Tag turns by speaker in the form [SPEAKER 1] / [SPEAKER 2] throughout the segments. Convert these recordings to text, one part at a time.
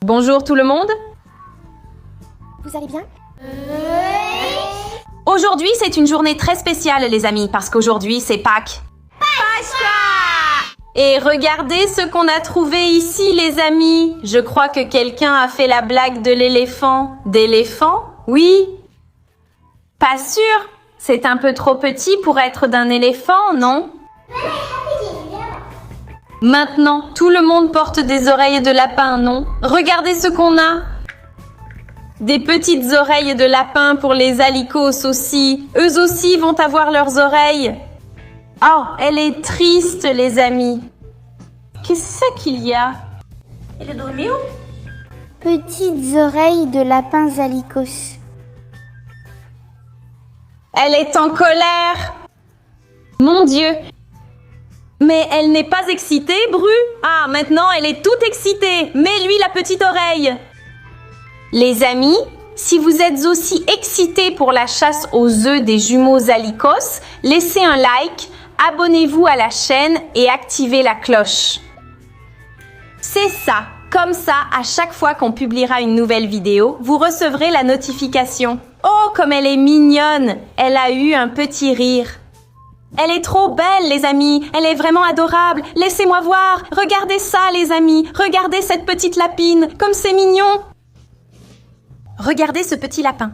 [SPEAKER 1] Bonjour tout le monde.
[SPEAKER 2] Vous allez bien?
[SPEAKER 1] Aujourd'hui, c'est une journée très spéciale, les amis, parce qu'aujourd'hui, c'est Pâques. Et regardez ce qu'on a trouvé ici, les amis. Je crois que quelqu'un a fait la blague de l'éléphant. D'éléphant? Oui. Pas sûr. C'est un peu trop petit pour être d'un éléphant, non? Maintenant, tout le monde porte des oreilles de lapin, non? Regardez ce qu'on a. Des petites oreilles de lapin pour les alicos aussi. Eux aussi vont avoir leurs oreilles. Oh, elle est triste, les amis. Qu'est-ce qu'il y a? Elle a dormi où?
[SPEAKER 2] Petites oreilles de lapin zalikos.
[SPEAKER 1] Elle est en colère. Mon Dieu. Mais elle n'est pas excitée, Bru? Ah, maintenant elle est toute excitée. Mets-lui la petite oreille. Les amis, si vous êtes aussi excités pour la chasse aux œufs des jumeaux zalikos, laissez un like, abonnez-vous à la chaîne et activez la cloche. C'est ça. Comme ça, à chaque fois qu'on publiera une nouvelle vidéo, vous recevrez la notification. Oh, comme elle est mignonne! Elle a eu un petit rire. Elle est trop belle, les amis. Elle est vraiment adorable. Laissez-moi voir. Regardez ça, les amis. Regardez cette petite lapine. Comme c'est mignon. Regardez ce petit lapin.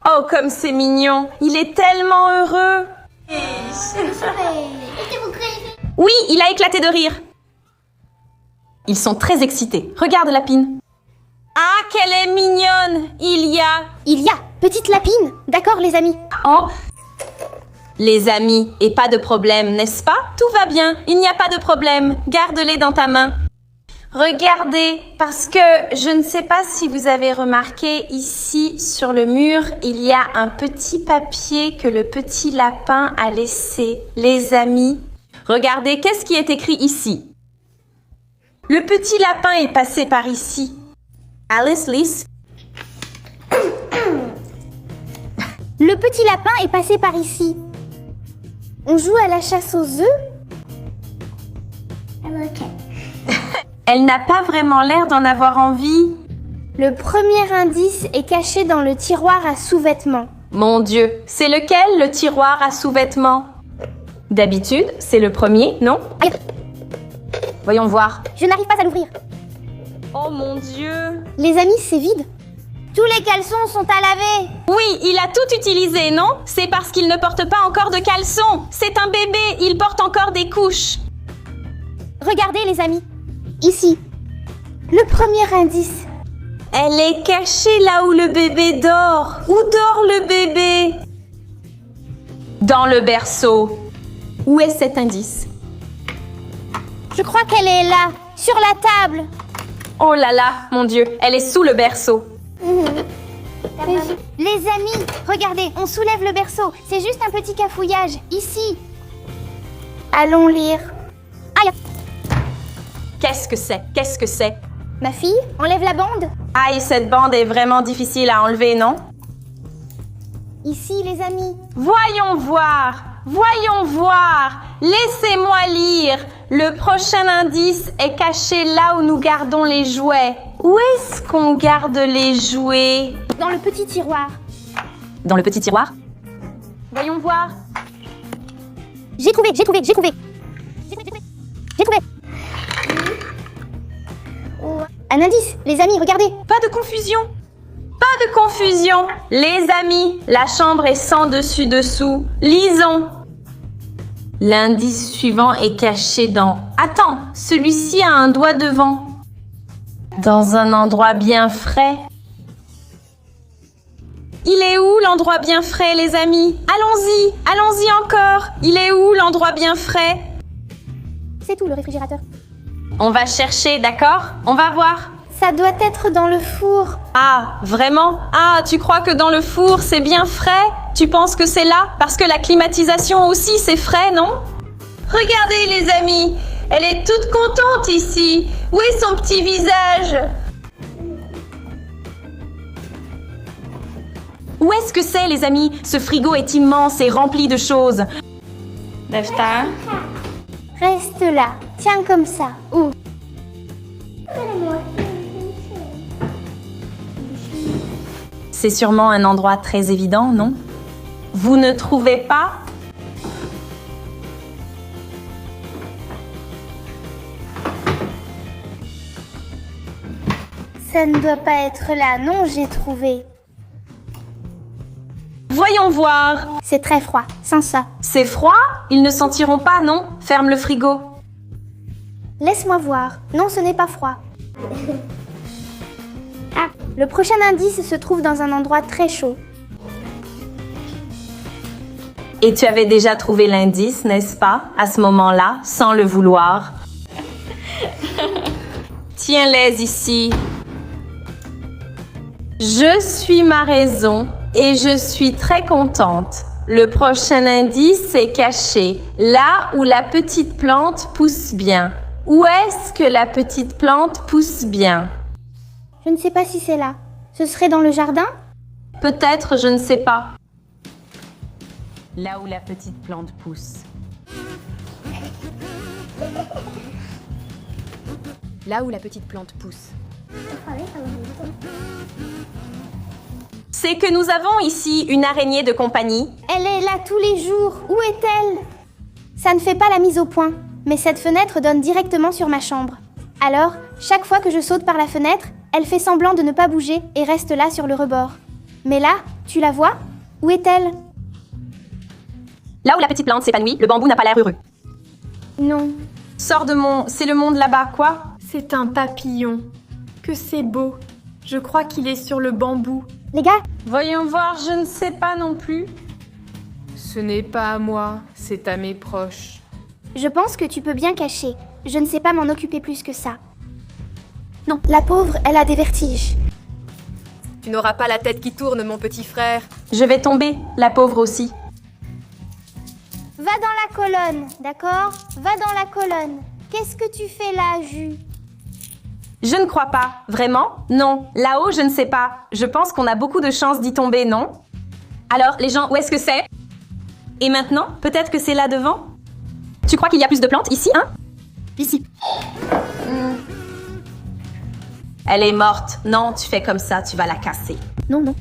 [SPEAKER 1] Oh, comme c'est mignon. Il est tellement heureux. Oui, il a éclaté de rire. Ils sont très excités. Regarde, lapine. Ah, qu'elle est mignonne. Il y a...
[SPEAKER 2] Petite lapine. D'accord, les amis.
[SPEAKER 1] Oh. Les amis, et pas de problème, n'est-ce pas? Tout va bien, il n'y a pas de problème. Garde-les dans ta main. Regardez, parce que je ne sais pas si vous avez remarqué, ici sur le mur, il y a un petit papier que le petit lapin a laissé. Les amis, regardez, qu'est-ce qui est écrit ici? Le petit lapin est passé par ici. Alice, Lys.
[SPEAKER 2] Le petit lapin est passé par ici. On joue à la chasse aux œufs?
[SPEAKER 1] Elle n'a pas vraiment l'air d'en avoir envie.
[SPEAKER 2] Le premier indice est caché dans le tiroir à sous-vêtements.
[SPEAKER 1] Mon Dieu, c'est lequel le tiroir à sous-vêtements? D'habitude, c'est le premier, non?
[SPEAKER 2] Aïe,
[SPEAKER 1] Voyons voir.
[SPEAKER 2] je n'arrive pas à l'ouvrir.
[SPEAKER 1] Oh mon Dieu!
[SPEAKER 2] Les amis, c'est vide. Tous les caleçons sont à laver.
[SPEAKER 1] Oui, il a tout utilisé, non? C'est parce qu'il ne porte pas encore de caleçon. C'est un bébé, il porte encore des couches.
[SPEAKER 2] Regardez, les amis. Ici. Le premier indice.
[SPEAKER 1] Elle est cachée là où le bébé dort. Où dort le bébé? Dans le berceau. Où est cet indice?
[SPEAKER 2] Je crois qu'elle est là, sur la table.
[SPEAKER 1] Oh là là, mon Dieu, elle est sous le berceau.
[SPEAKER 2] Les amis, regardez, on soulève le berceau. C'est juste un petit cafouillage, ici. Allons lire. Aïe,
[SPEAKER 1] Qu'est-ce que c'est? Qu'est-ce que c'est?
[SPEAKER 2] ma fille, enlève la bande.
[SPEAKER 1] Aïe, cette bande est vraiment difficile à enlever, non?
[SPEAKER 2] Ici, les amis.
[SPEAKER 1] Voyons voir, voyons voir. Laissez-moi lire. Le prochain indice est caché là où nous gardons les jouets. Où est-ce qu'on garde les jouets?
[SPEAKER 2] Dans le petit tiroir.
[SPEAKER 1] Dans le petit tiroir? Voyons voir.
[SPEAKER 2] J'ai trouvé. J'ai trouvé. Un indice, les amis, regardez.
[SPEAKER 1] Pas de confusion. Pas de confusion. Les amis, la chambre est sans dessus-dessous. Lisons. L'indice suivant est caché dans... Attends, celui-ci a un doigt devant. Dans un endroit bien frais. Il est où l'endroit bien frais, les amis? Allons-y, allons-y encore. Il est où l'endroit bien frais?
[SPEAKER 2] C'est tout, le réfrigérateur.
[SPEAKER 1] On va chercher, d'accord? On va voir.
[SPEAKER 2] Ça doit être dans le four.
[SPEAKER 1] Ah, vraiment? Ah, tu crois que dans le four, c'est bien frais? Tu penses que c'est là? Parce que la climatisation aussi, c'est frais, non? Regardez, les amis, elle est toute contente ici. Où est son petit visage? Où est-ce que c'est, les amis? Ce frigo est immense et rempli de choses. Lève-toi.
[SPEAKER 2] Reste là. Tiens comme ça. Ouh.
[SPEAKER 1] C'est sûrement un endroit très évident, non? Vous ne trouvez pas?
[SPEAKER 2] Ça ne doit pas être là. Non, j'ai trouvé.
[SPEAKER 1] Voyons voir.
[SPEAKER 2] C'est très froid, sans ça.
[SPEAKER 1] C'est froid? Ils ne sentiront pas, non? Ferme le frigo.
[SPEAKER 2] Laisse-moi voir. Non, ce n'est pas froid. Ah, le prochain indice se trouve dans un endroit très chaud.
[SPEAKER 1] Et tu avais déjà trouvé l'indice, n'est-ce pas? À ce moment-là, sans le vouloir. Tiens-les ici. Je suis ma raison et je suis très contente. Le prochain indice est caché, là où la petite plante pousse bien. Où est-ce que la petite plante pousse bien?
[SPEAKER 2] Je ne sais pas si c'est là. Ce serait dans le jardin?
[SPEAKER 1] Peut-être, je ne sais pas. Là où la petite plante pousse.
[SPEAKER 3] Là où la petite plante pousse.
[SPEAKER 1] C'est que nous avons ici une araignée de compagnie.
[SPEAKER 2] Elle est là tous les jours. Où est-elle? Ça ne fait pas la mise au point, mais cette fenêtre donne directement sur ma chambre. Alors, chaque fois que je saute par la fenêtre, elle fait semblant de ne pas bouger et reste là sur le rebord. Mais là, tu la vois? Où est-elle?
[SPEAKER 1] Là où la petite plante s'épanouit, le bambou n'a pas l'air heureux.
[SPEAKER 2] Non.
[SPEAKER 1] Sors de mon... C'est le monde là-bas, quoi?
[SPEAKER 3] C'est un papillon. Que c'est beau. Je crois qu'il est sur le bambou.
[SPEAKER 2] Les gars,
[SPEAKER 1] Voyons voir, je ne sais pas non plus.
[SPEAKER 3] Ce n'est pas à moi, c'est à mes proches.
[SPEAKER 2] je pense que tu peux bien cacher. Je ne sais pas m'en occuper plus que ça. Non, la pauvre, elle a des vertiges.
[SPEAKER 3] Tu n'auras pas la tête qui tourne, mon petit frère.
[SPEAKER 1] Je vais tomber, la pauvre aussi.
[SPEAKER 2] Va dans la colonne, d'accord? Va dans la colonne. Qu'est-ce que tu fais là, Jus?
[SPEAKER 1] Je ne crois pas. Vraiment? Non. Là-haut, je ne sais pas. Je pense qu'on a beaucoup de chances d'y tomber, non? Alors, les gens, où est-ce que c'est? Et maintenant, peut-être que c'est là devant? Tu crois qu'il y a plus de plantes ici, hein?
[SPEAKER 3] Ici.
[SPEAKER 1] Elle est morte. Non, tu fais comme ça, tu vas la casser.
[SPEAKER 2] Non, non.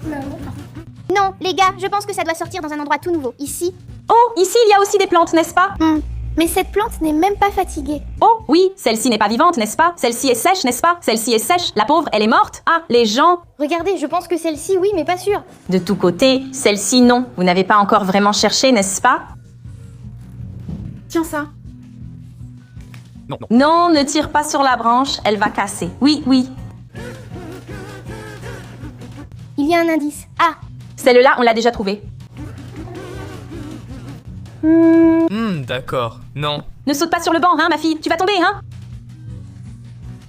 [SPEAKER 2] Non, les gars, je pense que ça doit sortir dans un endroit tout nouveau. Ici.
[SPEAKER 1] Oh, ici, il y a aussi des plantes, n'est-ce pas?
[SPEAKER 2] Mais cette plante n'est même pas fatiguée.
[SPEAKER 1] Oh, oui, celle-ci n'est pas vivante, n'est-ce pas? Celle-ci est sèche, n'est-ce pas? Celle-ci est sèche. La pauvre, elle est morte. Ah, les gens...
[SPEAKER 2] Regardez, je pense que celle-ci, oui, mais pas sûre.
[SPEAKER 1] De tous côtés, celle-ci, non. Vous n'avez pas encore vraiment cherché, n'est-ce pas?
[SPEAKER 3] Tiens ça.
[SPEAKER 1] Non, ne tire pas sur la branche, elle va casser. Oui, oui.
[SPEAKER 2] Il y a un indice. Ah,
[SPEAKER 1] Celle-là, on l'a déjà trouvée.
[SPEAKER 4] D'accord. Non.
[SPEAKER 1] Ne saute pas sur le banc, hein, ma fille. Tu vas tomber, hein?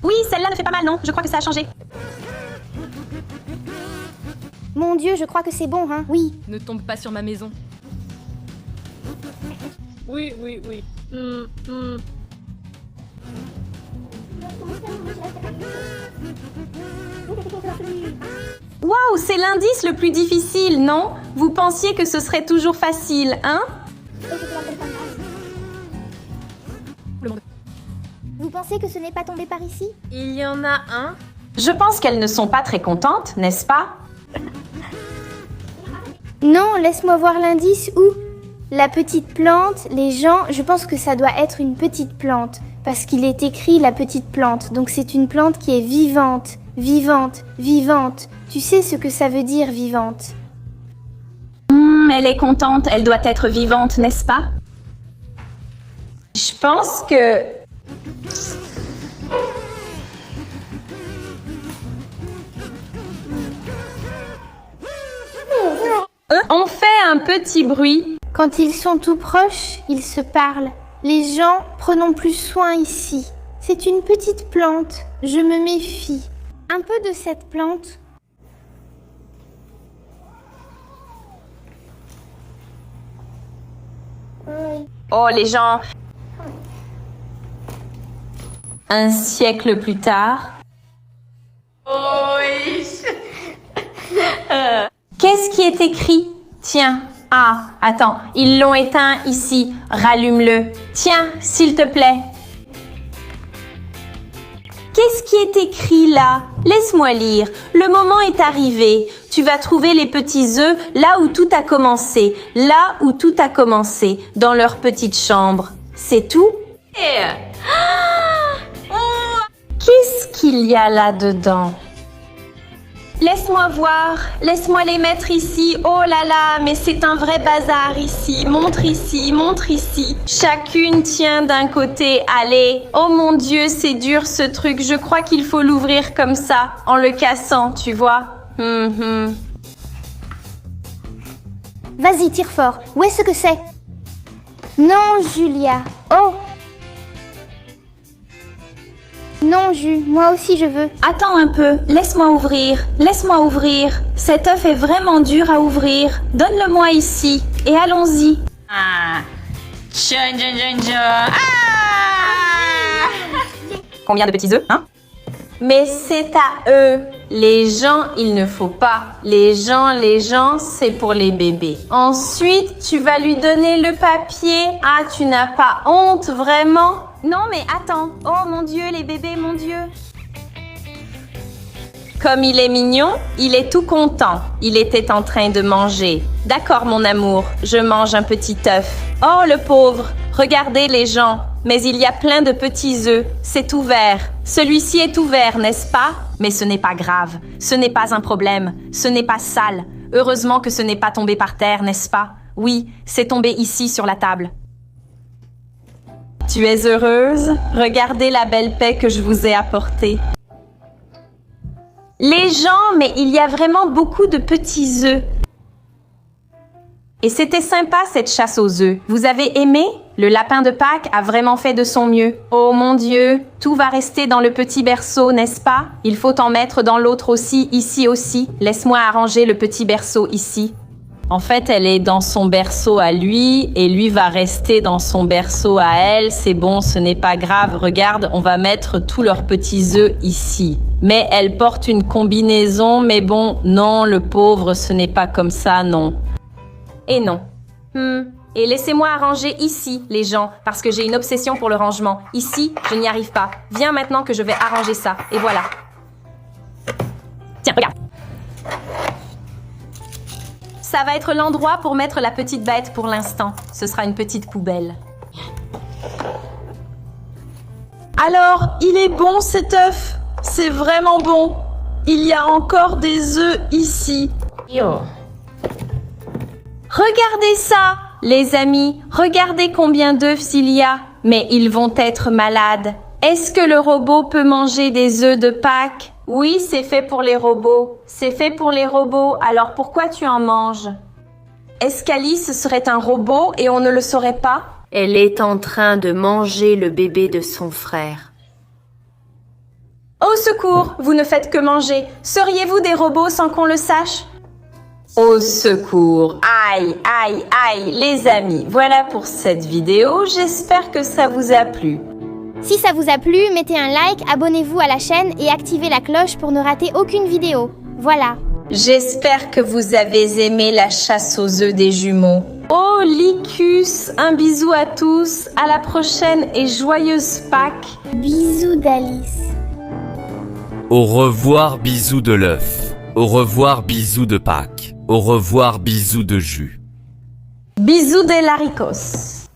[SPEAKER 1] Oui, celle-là ne fait pas mal, non? Je crois que ça a changé.
[SPEAKER 2] mon Dieu, je crois que c'est bon, hein. Oui.
[SPEAKER 3] Ne tombe pas sur ma maison.
[SPEAKER 5] Oui, oui, oui.
[SPEAKER 1] Waouh, c'est l'indice le plus difficile, non? Vous pensiez que ce serait toujours facile, hein?
[SPEAKER 2] Vous pensez que ce n'est pas tombé par ici?
[SPEAKER 3] Il y en a un.
[SPEAKER 1] Je pense qu'elles ne sont pas très contentes, n'est-ce pas?
[SPEAKER 2] Non, laisse-moi voir l'indice où? La petite plante, les gens, je pense que ça doit être une petite plante. Parce qu'il est écrit la petite plante. Donc c'est une plante qui est vivante, vivante, vivante. Tu sais ce que ça veut dire, vivante?
[SPEAKER 1] Elle est contente, elle doit être vivante, n'est-ce pas? Je pense que... On fait un petit bruit.
[SPEAKER 2] Quand ils sont tout proches, ils se parlent. Les gens, prenons plus soin ici. C'est une petite plante. Je me méfie. Un peu de cette plante.
[SPEAKER 1] Oh, les gens. Un siècle plus tard. Qu'est-ce qui est écrit? Tiens. Ah, attends, ils l'ont éteint ici. Rallume-le. Tiens, s'il te plaît. Qu'est-ce qui est écrit là? Laisse-moi lire. Le moment est arrivé. Tu vas trouver les petits œufs là où tout a commencé. Là où tout a commencé. Dans leur petite chambre. C'est tout? Qu'est-ce qu'il y a là-dedans? Laisse-moi voir, laisse-moi les mettre ici. Oh là là, mais c'est un vrai bazar ici. Montre ici, montre ici. Chacune tient d'un côté. Allez. Oh mon Dieu, c'est dur ce truc. Je crois qu'il faut l'ouvrir comme ça, en le cassant, tu vois.
[SPEAKER 2] Vas-y, tire fort. Où est-ce que c'est? Non, Julia. Oh! Non, Ju, moi aussi je veux.
[SPEAKER 1] Attends un peu, laisse-moi ouvrir, laisse-moi ouvrir. Cet œuf est vraiment dur à ouvrir. Donne-le-moi ici et allons-y. Combien de petits œufs, hein? Mais c'est à eux. Les gens, il ne faut pas. Les gens, c'est pour les bébés. Ensuite, tu vas lui donner le papier. Ah, tu n'as pas honte, vraiment? Non, mais attends. Oh mon Dieu, les bébés, mon Dieu. Comme il est mignon, il est tout content. Il était en train de manger. D'accord, mon amour, je mange un petit œuf. Oh, le pauvre. Regardez les gens. Mais il y a plein de petits œufs. C'est ouvert. Celui-ci est ouvert, n'est-ce pas? Mais ce n'est pas grave. Ce n'est pas un problème. Ce n'est pas sale. Heureusement que ce n'est pas tombé par terre, n'est-ce pas? Oui, c'est tombé ici sur la table. Tu es heureuse? Regardez la belle paix que je vous ai apportée. Les gens, mais il y a vraiment beaucoup de petits œufs. Et c'était sympa cette chasse aux œufs. Vous avez aimé? Le lapin de Pâques a vraiment fait de son mieux. Oh mon Dieu, tout va rester dans le petit berceau, n'est-ce pas? Il faut en mettre dans l'autre aussi, ici aussi. Laisse-moi arranger le petit berceau ici. En fait, elle est dans son berceau à lui et lui va rester dans son berceau à elle. C'est bon, ce n'est pas grave. Regarde, on va mettre tous leurs petits œufs ici. Mais elle porte une combinaison, mais bon, non, le pauvre, ce n'est pas comme ça, non. Et non. Et laissez-moi arranger ici, les gens, parce que j'ai une obsession pour le rangement. Ici, je n'y arrive pas. Viens maintenant que je vais arranger ça. Et voilà. Tiens, regarde. Ça va être l'endroit pour mettre la petite bête pour l'instant. Ce sera une petite poubelle. Alors, il est bon cet œuf. C'est vraiment bon. Il y a encore des œufs ici. Regardez ça, les amis. Regardez combien d'œufs il y a. Mais ils vont être malades. Est-ce que le robot peut manger des œufs de Pâques? Oui, c'est fait pour les robots. C'est fait pour les robots. Alors pourquoi tu en manges? Est-ce qu'Alice serait un robot et on ne le saurait pas?
[SPEAKER 4] Elle est en train de manger le bébé de son frère.
[SPEAKER 1] Au secours, vous ne faites que manger. Seriez-vous des robots sans qu'on le sache? Au secours, aïe, aïe, aïe, les amis, voilà pour cette vidéo, j'espère que ça vous a plu.
[SPEAKER 2] Si ça vous a plu, mettez un like, abonnez-vous à la chaîne et activez la cloche pour ne rater aucune vidéo. Voilà.
[SPEAKER 1] J'espère que vous avez aimé la chasse aux œufs des jumeaux. Oh, Licus, un bisou à tous, à la prochaine et joyeuse Pâques.
[SPEAKER 2] Bisous d'Alice.
[SPEAKER 5] Au revoir, bisous de l'œuf. Au revoir, bisous de Pâques. Au revoir, bisous de jus.
[SPEAKER 1] Bisous des laricos.